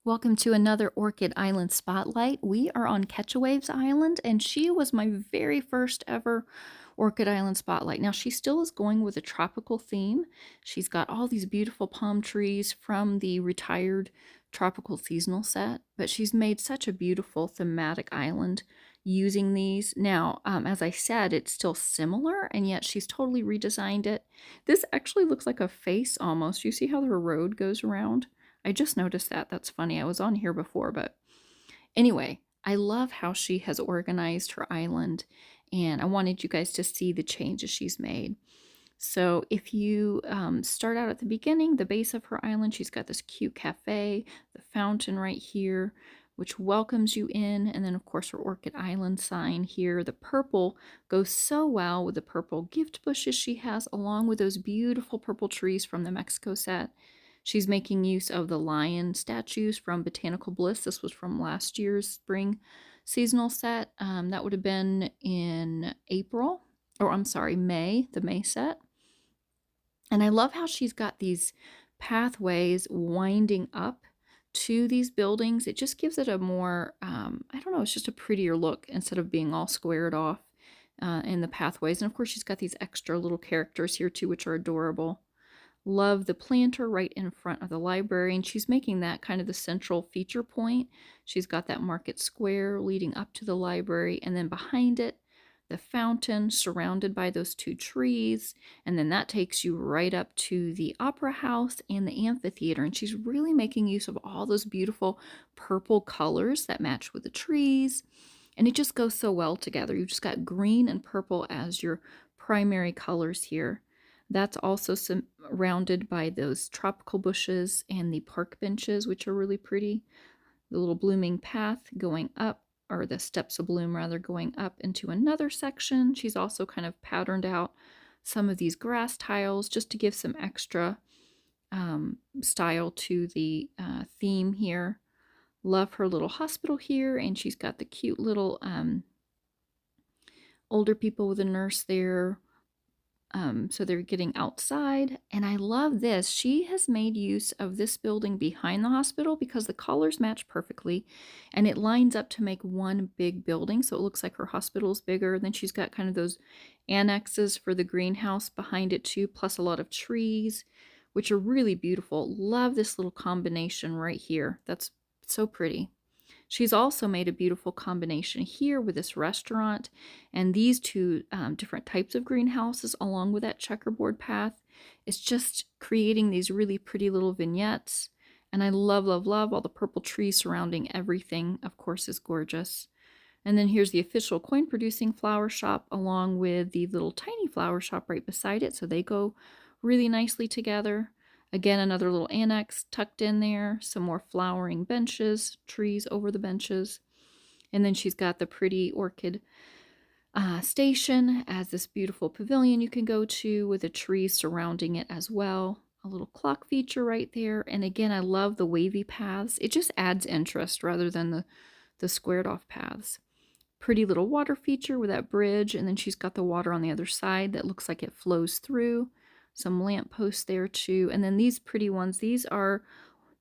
Welcome to another Orchid Island Spotlight. We are on CatchAWave's Island, and she was my very first ever Orchid Island Spotlight. Now, she still is going with a tropical theme. She's got all these beautiful palm trees from the retired tropical seasonal set, but she's made such a beautiful thematic island using these. Now, as I said, it's still similar, and yet she's totally redesigned it. This actually looks like a face almost. You see how her road goes around? I just noticed that. That's funny. I was on here before, but anyway, I love how she has organized her island, and I wanted you guys to see the changes she's made. So if you start out at the beginning, the base of her island, she's got this cute cafe, the fountain right here, which welcomes you in, and then of course her Orchid Island sign here. The purple goes so well with the purple gift bushes she has, along with those beautiful purple trees from the Mexico set. She's making use of the lion statues from Botanical Bliss. This was from last year's spring seasonal set. That would have been in April, or I'm sorry, May, the May set. And I love how she's got these pathways winding up to these buildings. It just gives it a more, I don't know, it's just a prettier look instead of being all squared off in the pathways. And of course, she's got these extra little characters here too, which are adorable. Love the planter right in front of the library, and she's making that kind of the central feature point. She's got that market square leading up to the library, and then behind it, the fountain surrounded by those two trees, and then that takes you right up to the opera house and the amphitheater. And she's really making use of all those beautiful purple colors that match with the trees, and it just goes so well together. You've just got green and purple as your primary colors here. That's also surrounded by those tropical bushes and the park benches, which are really pretty. The little blooming path going up, or the steps of bloom rather, going up into another section. She's also kind of patterned out some of these grass tiles just to give some extra style to the theme here. Love her little hospital here, and she's got the cute little older people with a nurse there. So they're getting outside, and I love this. She has made use of this building behind the hospital because the colors match perfectly, and it lines up to make one big building, so it looks like her hospital is bigger. Then she's got kind of those annexes for the greenhouse behind it too, plus a lot of trees, which are really beautiful. Love this little combination right here. That's so pretty. She's also made a beautiful combination here with this restaurant and these two different types of greenhouses along with that checkerboard path. It's just creating these really pretty little vignettes. And I love, love, love all the purple trees surrounding everything, of course, is gorgeous. And then here's the official coin producing flower shop along with the little tiny flower shop right beside it. So they go really nicely together. Again, another little annex tucked in there, some more flowering benches, trees over the benches. And then she's got the pretty orchid station as this beautiful pavilion you can go to with the trees surrounding it as well. A little clock feature right there. And again, I love the wavy paths. It just adds interest rather than the squared off paths. Pretty little water feature with that bridge. And then she's got the water on the other side that looks like it flows through. Some lampposts there too. And then these pretty ones, these are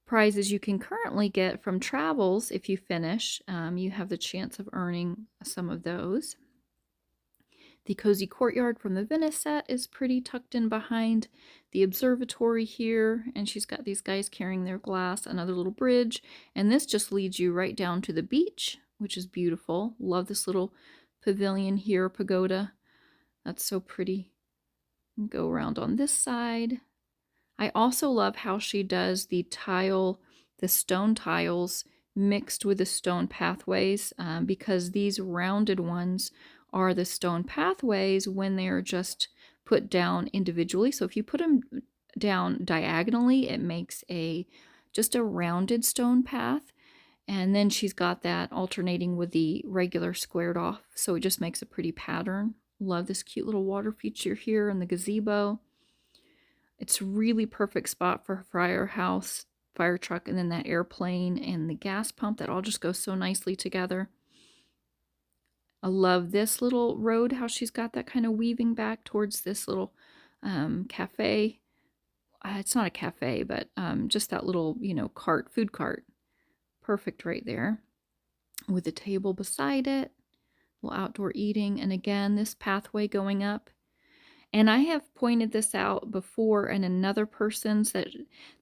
prizes you can currently get from travels. If you finish, you have the chance of earning some of those. The cozy courtyard from the Venice set is pretty tucked in behind the observatory here, and she's got these guys carrying their glass, another little bridge, and this just leads you right down to the beach, which is beautiful. Love this little pavilion here, pagoda. That's so pretty. Go around on this side. I also love how she does the stone tiles mixed with the stone pathways because these rounded ones are the stone pathways when they're just put down individually. So if you put them down diagonally, it makes just a rounded stone path. And then she's got that alternating with the regular squared off. So it just makes a pretty pattern. Love this cute little water feature here in the gazebo. It's really perfect spot for a fire truck, and then that airplane and the gas pump that all just go so nicely together. I love this little road, how she's got that kind of weaving back towards this little cafe. It's not a cafe, but just that little, food cart. Perfect right there with a table beside it, little outdoor eating, and again, this pathway going up. And I have pointed this out before in another person's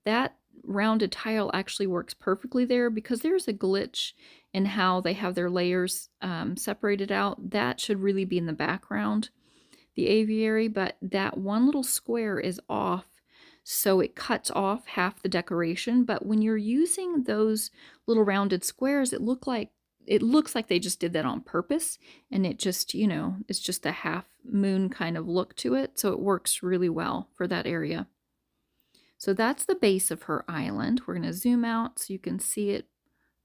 that rounded tile actually works perfectly there because there's a glitch in how they have their layers separated out. That should really be in the background, the aviary, but that one little square is off, so it cuts off half the decoration. But when you're using those little rounded squares, it looks like they just did that on purpose, and it just, it's just a half moon kind of look to it, so it works really well for that area. So that's the base of her island. We're going to zoom out so you can see it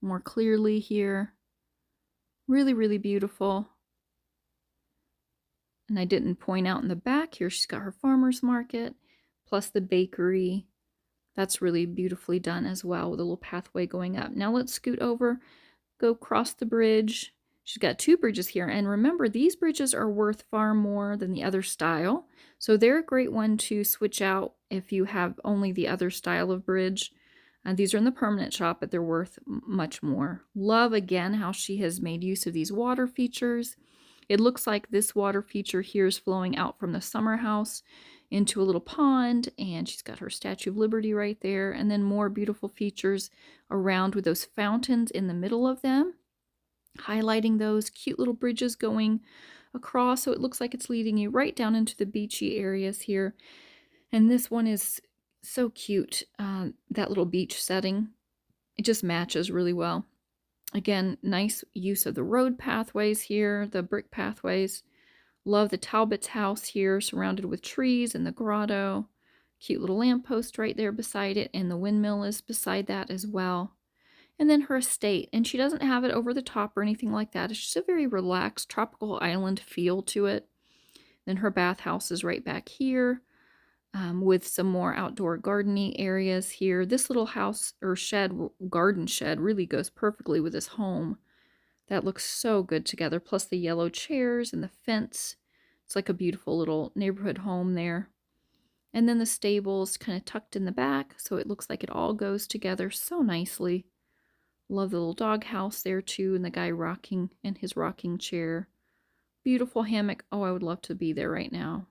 more clearly here. Really, really beautiful. And I didn't point out in the back here, she's got her farmer's market, plus the bakery. That's really beautifully done as well with a little pathway going up. Now let's scoot over, go cross the bridge. She's got two bridges here. And remember, these bridges are worth far more than the other style. So they're a great one to switch out if you have only the other style of bridge. These are in the permanent shop, but they're worth much more. Love, again, how she has made use of these water features. It looks like this water feature here is flowing out from the summer house into a little pond, and she's got her Statue of Liberty right there, and then more beautiful features around with those fountains in the middle of them, highlighting those cute little bridges going across, so it looks like it's leading you right down into the beachy areas here. And this one is so cute, that little beach setting. It just matches really well. Again, nice use of the road pathways here, the brick pathways. Love the Talbot's house here, surrounded with trees and the grotto. Cute little lamppost right there beside it, and the windmill is beside that as well. And then her estate, and she doesn't have it over the top or anything like that. It's just a very relaxed tropical island feel to it. Then her bathhouse is right back here, with some more outdoor gardening areas here. This little house or shed, garden shed, really goes perfectly with this home. That looks so good together, plus the yellow chairs and the fence. It's like a beautiful little neighborhood home there. And then the stables kind of tucked in the back, so it looks like it all goes together so nicely. Love the little dog house there too, and the guy rocking in his rocking chair. Beautiful hammock. Oh, I would love to be there right now.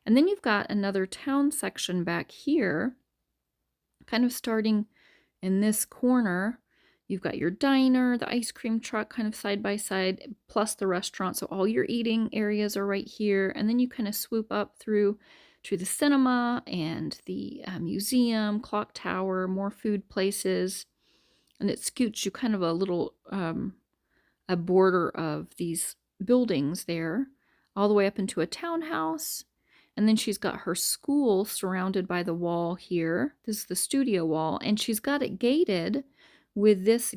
And then you've got another town section back here, kind of starting in this corner. You've got your diner, the ice cream truck kind of side by side, plus the restaurant. So all your eating areas are right here. And then you kind of swoop up through to the cinema and the museum, clock tower, more food places. And it scoots you kind of a little, a border of these buildings there, all the way up into a townhouse. And then she's got her school surrounded by the wall here. This is the studio wall, and she's got it gated with this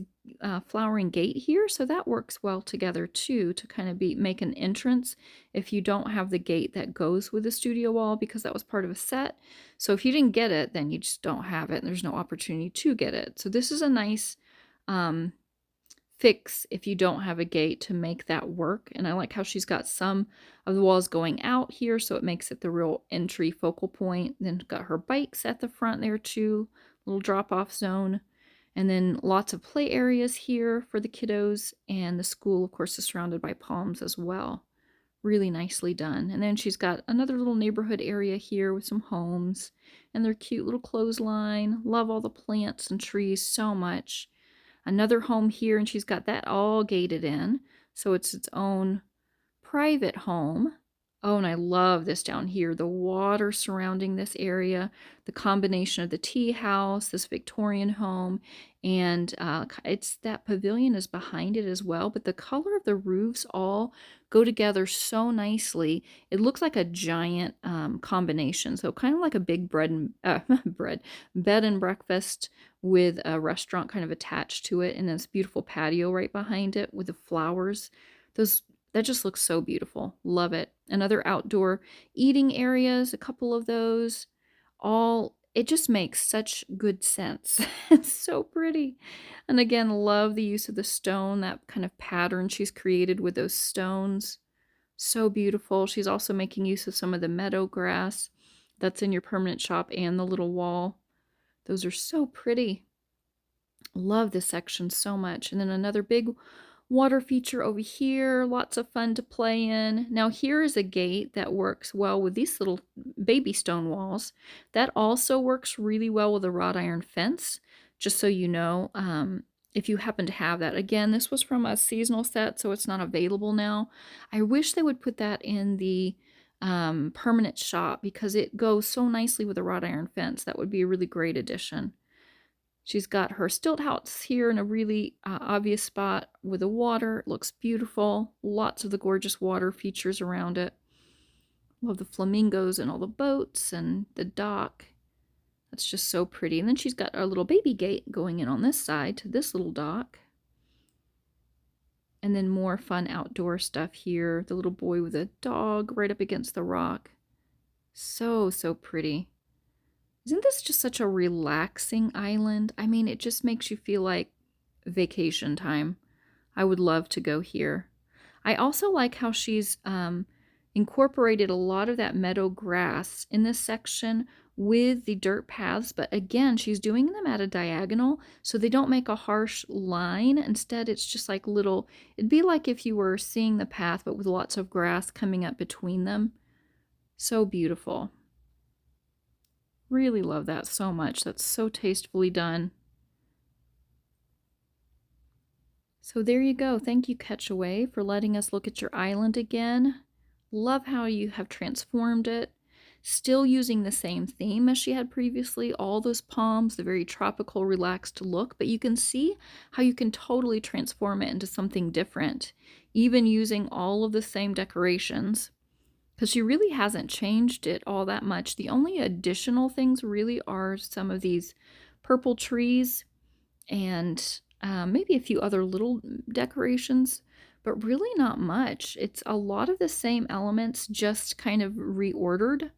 flowering gate here, so that works well together too, to kind of make an entrance if you don't have the gate that goes with the studio wall, because that was part of a set. So if you didn't get it, then you just don't have it, and there's no opportunity to get it. So this is a nice fix if you don't have a gate to make that work. And I like how she's got some of the walls going out here, so it makes it the real entry focal point. Then got her bikes at the front there too, little drop-off zone. And then lots of play areas here for the kiddos, and the school, of course, is surrounded by palms as well. Really nicely done. And then she's got another little neighborhood area here with some homes and their cute little clothesline. Love all the plants and trees so much. Another home here, and she's got that all gated in, so it's its own private home. Oh, and I love this down here, the water surrounding this area, the combination of the tea house, this Victorian home, and it's that pavilion is behind it as well, but the color of the roofs all go together so nicely. It looks like a giant combination, so kind of like a big bed and breakfast with a restaurant kind of attached to it, and this beautiful patio right behind it with the flowers. That just looks so beautiful. Love it. And other outdoor eating areas, a couple of those. It just makes such good sense. It's so pretty. And again, love the use of the stone, that kind of pattern she's created with those stones. So beautiful. She's also making use of some of the meadow grass that's in your permanent shop and the little wall. Those are so pretty. Love this section so much. And then another big water feature over here, lots of fun to play in. Now here is a gate that works well with these little baby stone walls. That also works really well with a wrought iron fence, just so you know, if you happen to have that. Again, this was from a seasonal set, so it's not available now. I wish they would put that in the permanent shop because it goes so nicely with a wrought iron fence. That would be a really great addition. She's got her stilt house here in a really obvious spot with the water. It looks beautiful. Lots of the gorgeous water features around it. Love the flamingos and all the boats and the dock. That's just so pretty. And then she's got a little baby gate going in on this side to this little dock. And then more fun outdoor stuff here. The little boy with a dog right up against the rock. So, so pretty. Isn't this just such a relaxing island? I mean, it just makes you feel like vacation time. I would love to go here. I also like how she's incorporated a lot of that meadow grass in this section with the dirt paths, but again, she's doing them at a diagonal so they don't make a harsh line. Instead, it's just like little, it'd be like if you were seeing the path, but with lots of grass coming up between them. So beautiful. Really love that so much. That's so tastefully done. So there you go. Thank you, CatchAWave, for letting us look at your island again. Love how you have transformed it. Still using the same theme as she had previously, all those palms, the very tropical, relaxed look, but you can see how you can totally transform it into something different, even using all of the same decorations. Because she really hasn't changed it all that much. The only additional things really are some of these purple trees and maybe a few other little decorations, but really not much. It's a lot of the same elements, just kind of reordered.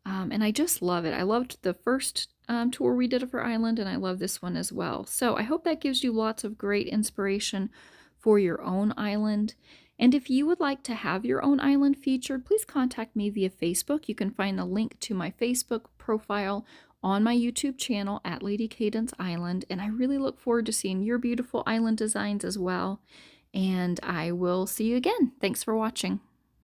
And I just love it. I loved the first tour we did of her island, and I love this one as well. So I hope that gives you lots of great inspiration for your own island. And if you would like to have your own island featured, please contact me via Facebook. You can find the link to my Facebook profile on my YouTube channel at Lady Cadence Island. And I really look forward to seeing your beautiful island designs as well. And I will see you again. Thanks for watching.